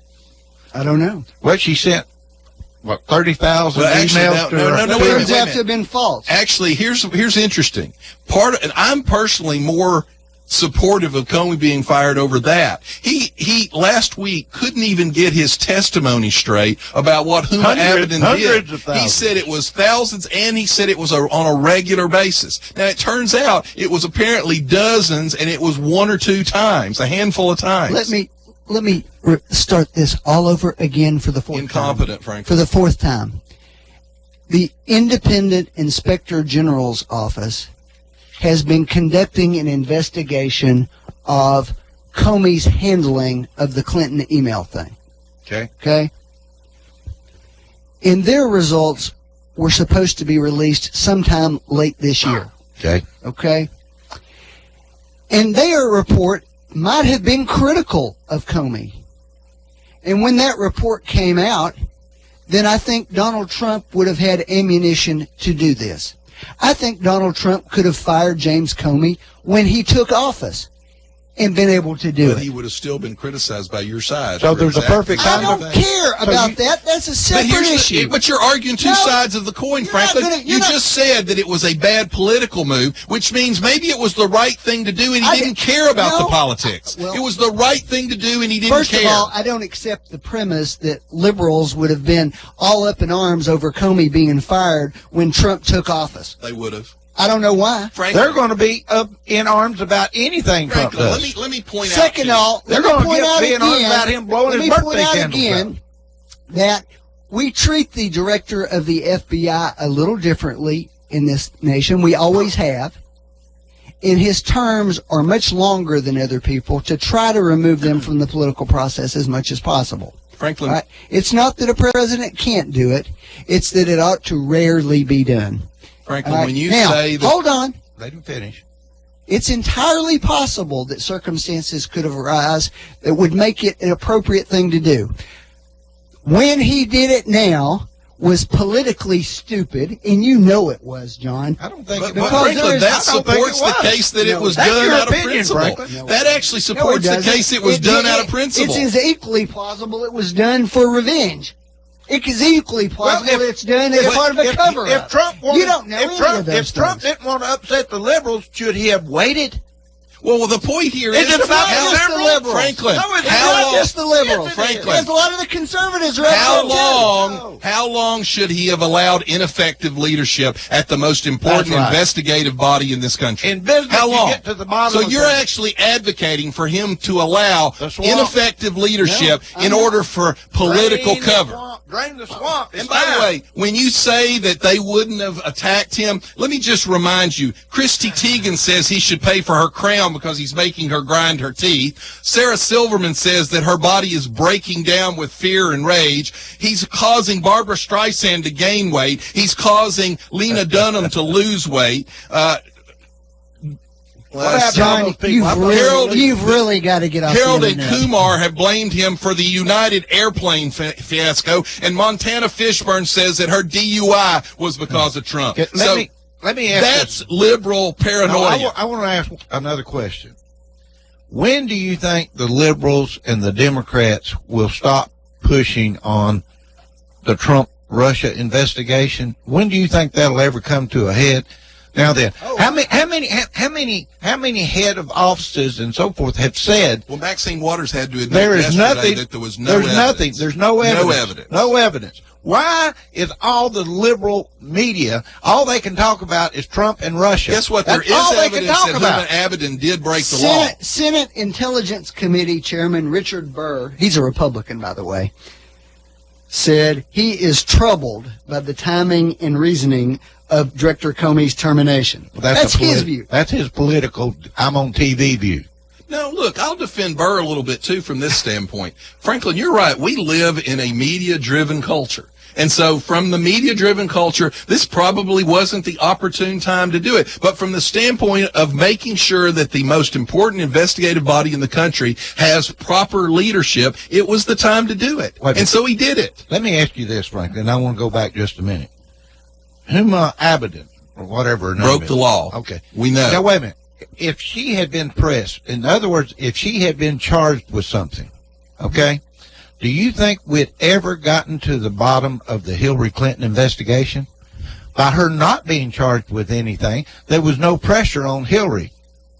I don't know. Well, she sent, 30,000 emails to her? No, turns out to have been false. Actually, here's interesting. And I'm personally more supportive of Comey being fired over that. He last week couldn't even get his testimony straight about what Huma Abedin did. He said it was thousands, and he said it was on a regular basis. Now, it turns out it was apparently dozens, and it was one or two times, a handful of times. Let me start this all over again for the fourth time. Incompetent, Frank. For the fourth time. The Independent Inspector General's office has been conducting an investigation of Comey's handling of the Clinton email thing. Okay? And their results were supposed to be released sometime late this year. Okay? And their report might have been critical of Comey. And when that report came out, then I think Donald Trump would have had ammunition to do this. I think Donald Trump could have fired James Comey when he took office and been able to do it. But he would have still been criticized by your side. So there's a perfect time. I don't care about that. That's a separate issue. But you're arguing two sides of the coin, Franklin. You just said that it was a bad political move, which means maybe it was the right thing to do, and he didn't care about the politics. It was the right thing to do, and he didn't care. First of all, I don't accept the premise that liberals would have been all up in arms over Comey being fired when Trump took office. They would have. I don't know why. They're going to be up in arms about anything Trump does. Let me point out. Second of all, they're going to be in arms about him blowing his birthday candles out. That we treat the director of the FBI a little differently in this nation. We always have. And his terms are much longer than other people to try to remove them from the political process as much as possible. Franklin. Right? It's not that a president can't do it. It's that it ought to rarely be done. Franklin, when you say that... Hold on. Let him finish. It's entirely possible that circumstances could have arisen that would make it an appropriate thing to do. When he did it now was politically stupid, and you know it was, John. I don't think but Franklin, that supports the case that it was done out of principle. That actually supports the case it was done out of principle. It's equally plausible it was done for revenge. It is equally plausible that it's done as part of a cover-up. If Trump you don't know if Trump didn't want to upset the liberals, should he have waited? Well, the point here is it's not just the liberals. Franklin, no, it's not just the liberals. Franklin, there's a lot of the conservatives. How long should he have allowed ineffective leadership at the most important investigative body in this country? In business, how long? You get to the bottom so you're actually advocating for him to allow ineffective leadership in order for political cover. Drain the swamp. And by the way, when you say that they wouldn't have attacked him, let me just remind you, Christy Teigen says he should pay for her crown because he's making her grind her teeth. Sarah Silverman says that her body is breaking down with fear and rage. He's causing Barbara Streisand to gain weight. He's causing Lena Dunham to lose weight. John, you've really got to get off Harold the and internet. Kumar have blamed him for the United Airplane fiasco, and Montana Fishburne says that her DUI was because of Trump. Let me ask that's liberal paranoia. No, I want to ask another question. When do you think the liberals and the Democrats will stop pushing on the Trump-Russia investigation? When do you think that'll ever come to a head? Now then, how many head of offices and so forth have said? Well, Maxine Waters had to admit there is nothing. That there was no evidence. There's no evidence. No evidence. Why is all the liberal media, all they can talk about is Trump and Russia? Guess what? There is evidence that Huma Abedin did break the law. Senate Intelligence Committee Chairman Richard Burr, he's a Republican, by the way, said he is troubled by the timing and reasoning of Director Comey's termination. Well, that's his view. That's his political, I'm on TV view. No, look, I'll defend Burr a little bit, too, from this standpoint. Franklin, you're right. We live in a media-driven culture. And so from the media-driven culture, this probably wasn't the opportune time to do it. But from the standpoint of making sure that the most important investigative body in the country has proper leadership, it was the time to do it. And so he ddid it. Let me ask you this, Franklin. I want to go back just a minute. Huma Abedin, or whatever her name Broke is. the law. Okay. We know. Now, wait a minute. If she had been pressed, in other words, if she had been charged with something, okay, do you think we'd ever gotten to the bottom of the Hillary Clinton investigation? By her not being charged with anything, there was no pressure on Hillary,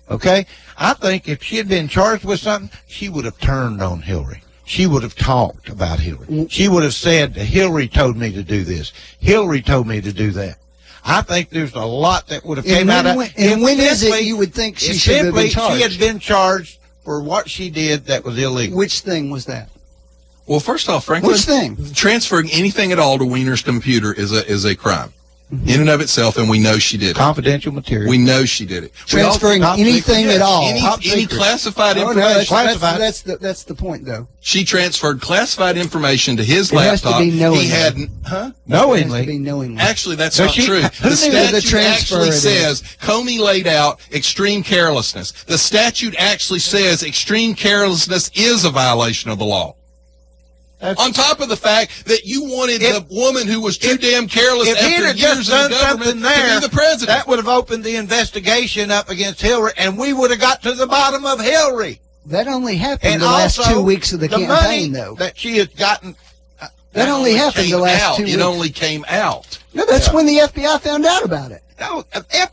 okay? I think if she had been charged with something, she would have turned on Hillary. She would have talked about Hillary. She would have said, Hillary told me to do this. Hillary told me to do that. I think there's a lot that would have came out of it. And when is it you would think she should have been charged? She had been charged for what she did that was illegal. Which thing was that? Well, first off, Franklin, which thing? Transferring anything at all to Wiener's computer is a crime. In and of itself, and we know she did it. Confidential material. We know she did it. Transferring anything at all. Any classified information. No, that's the point, though. She transferred classified information to his it laptop. Has to be knowingly. He had, huh? Knowingly. It has to be knowingly. Actually, that's not true. The statute actually says Comey laid out extreme carelessness. The statute actually says extreme carelessness is a violation of the law. On top of the fact that you wanted the woman who was too damn careless after years in the government to be the president. That would have opened the investigation up against Hillary, and we would have got to the bottom of Hillary. That only happened the last 2 weeks of the campaign, though. That she has gotten. That only happened the last 2 weeks. It only came out. No, that's when the FBI found out about it. No,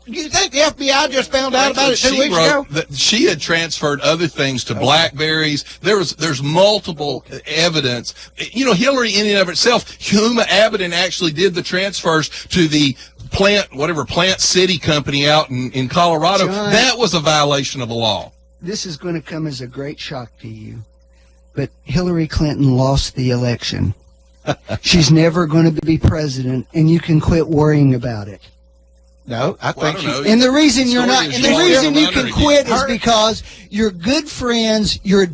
you think the FBI just found out about it 2 weeks ago? She had transferred other things to Blackberries. There's multiple evidence. You know, Hillary in and of itself, Huma Abedin actually did the transfers to the Plant City company out in Colorado. John, that was a violation of the law. This is going to come as a great shock to you, but Hillary Clinton lost the election. She's never going to be president, and you can quit worrying about it. No, I think and the reason you're not, and the reason you can quit is because you're good friends, you're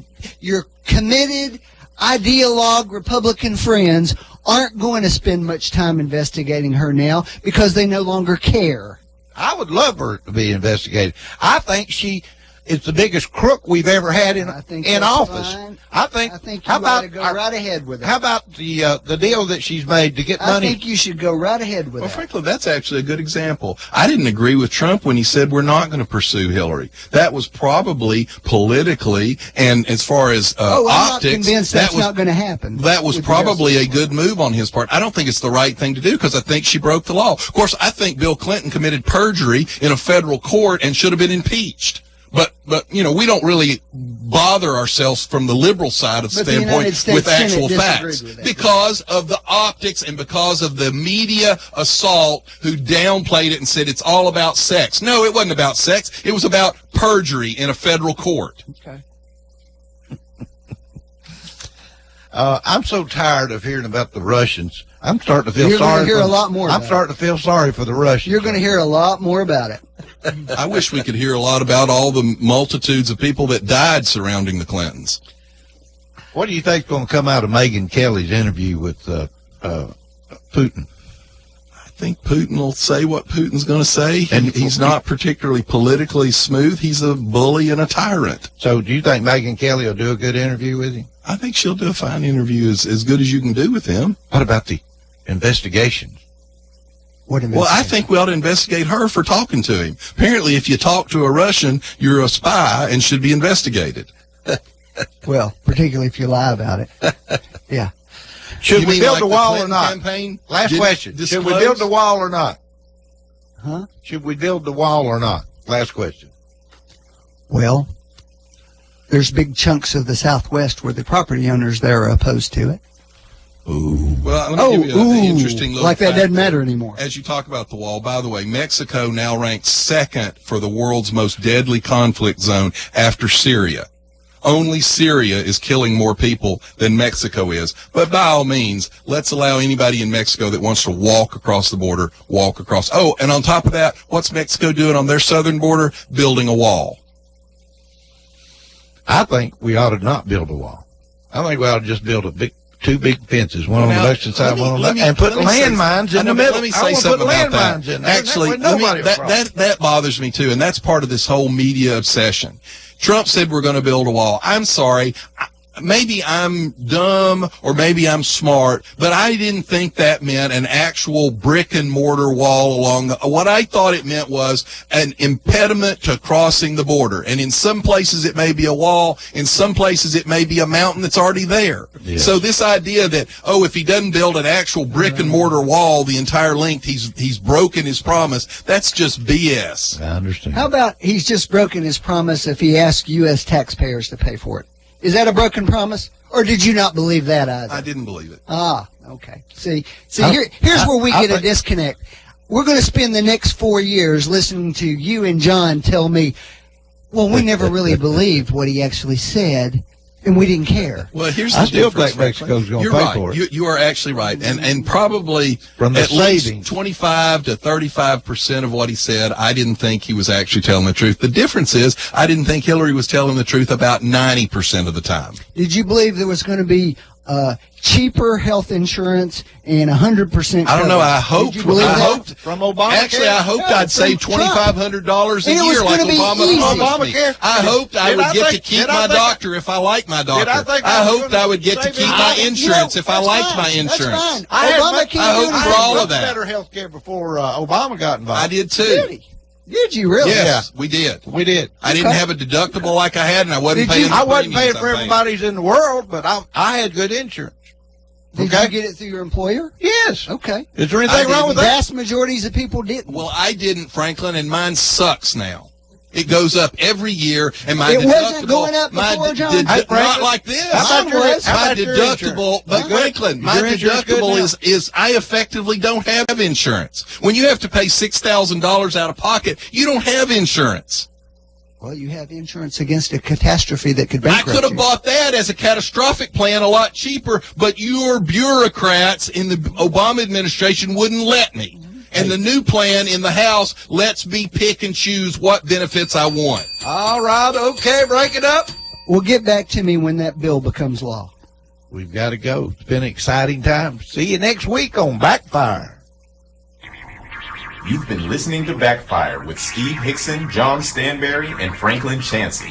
committed, ideologue Republican friends aren't going to spend much time investigating her now because they no longer care. I would love her to be investigated. I think she is the biggest crook we've ever had in office. Fine. I think you ought to go right ahead with it. How about the deal that she's made to get money? I think you should go right ahead with it. Well, frankly, that's actually a good example. I didn't agree with Trump when he said we're not going to pursue Hillary. That was probably politically and as far as I'm optics. not convinced that's not going to happen. That was probably a good move on his part. I don't think it's the right thing to do because I think she broke the law. Of course, I think Bill Clinton committed perjury in a federal court and should have been impeached. But you know, we don't really bother ourselves from the liberal side of the standpoint with actual facts because of the optics and because of the media assault who downplayed it and said it's all about sex. No, it wasn't about sex. It was about perjury in a federal court. Okay. I'm so tired of hearing about the Russians. I'm starting to feel You're sorry. You're going to hear a lot more. I'm starting to feel sorry for the Russians. You're going to hear a lot more about it. I wish we could hear a lot about all the multitudes of people that died surrounding the Clintons. What do you think is going to come out of Megyn Kelly's interview with Putin? I think Putin will say what Putin's going to say. And he's not particularly politically smooth. He's a bully and a tyrant. So do you think Megyn Kelly will do a good interview with him? I think she'll do a fine interview, as good as you can do with him. What about the investigation? Well, I think we ought to investigate her for talking to him. Apparently, if you talk to a Russian, you're a spy and should be investigated. Well, particularly if you lie about it. Yeah. Should we build a wall or not? Campaign? Last question. Should we build the wall or not? Huh? Should we build the wall or not? Last question. Well, there's big chunks of the Southwest where the property owners there are opposed to it. Ooh. Well, let me give you an interesting little like that fact doesn't matter anymore. As you talk about the wall, by the way, Mexico now ranks second for the world's most deadly conflict zone after Syria. Only Syria is killing more people than Mexico is. But by all means, let's allow anybody in Mexico that wants to walk across the border, walk across. Oh, and on top of that, what's Mexico doing on their southern border? Building a wall. I think we ought to not build a wall. I think we ought to just build two big fences, one on the western side, one on the and put landmines in the middle. Let me say something about that. In there. Actually, that bothers me too, and that's part of this whole media obsession. Trump said we're going to build a wall. I'm sorry. Maybe I'm dumb or maybe I'm smart, but I didn't think that meant an actual brick and mortar wall along what I thought it meant was an impediment to crossing the border. And in some places it may be a wall, in some places it may be a mountain that's already there. Yes. So this idea that, if he doesn't build an actual brick and mortar wall the entire length, he's broken his promise, that's just BS. I understand. How about he's just broken his promise if he asks U.S. taxpayers to pay for it? Is that a broken promise, or did you not believe that, Isaac? I didn't believe it. Ah, okay. See, here's where we get a disconnect. We're going to spend the next 4 years listening to you and John tell me, well, we never really believed what he actually said, and we didn't care. Well, here's the I still difference. think Mexico's going to You're pay right. for it. You are actually right, and probably from the at savings. least 25 to 35% of what he said, I didn't think he was actually telling the truth. The difference is, I didn't think Hillary was telling the truth about 90% of the time. Did you believe there was going to be cheaper health insurance and 100%? I don't know. I hoped from Obamacare. Actually, I hoped I'd save $2,500 a year like Obama promised me. I hoped I would get to keep my doctor if I like my doctor. I hoped I would get to keep my insurance if I liked my insurance. I hoped for all of that. Better health care before Obama got involved. I did too. Did you really? Yes, we did. We did. I didn't have a deductible like I had, and I wasn't paying. I wasn't paying for everybody's in the world, but I had good insurance. Did you get it through your employer? Yes. Okay. Is there anything wrong with that? Vast majorities of people didn't. Well, I didn't, Franklin, and mine sucks now. It goes up every year, and my deductible. It wasn't going up before, John. Not like this. Mine was. My deductible, but Franklin, my deductible is I effectively don't have insurance. When you have to pay $6,000 out of pocket, you don't have insurance. Well, you have insurance against a catastrophe that could bankrupt you. I could have bought that as a catastrophic plan a lot cheaper, but your bureaucrats in the Obama administration wouldn't let me. And the new plan in the House lets me pick and choose what benefits I want. All right, okay, break it up. Well, get back to me when that bill becomes law. We've got to go. It's been an exciting time. See you next week on Backfire. You've been listening to Backfire with Steve Hickson, John Stanberry, and Franklin Chansey.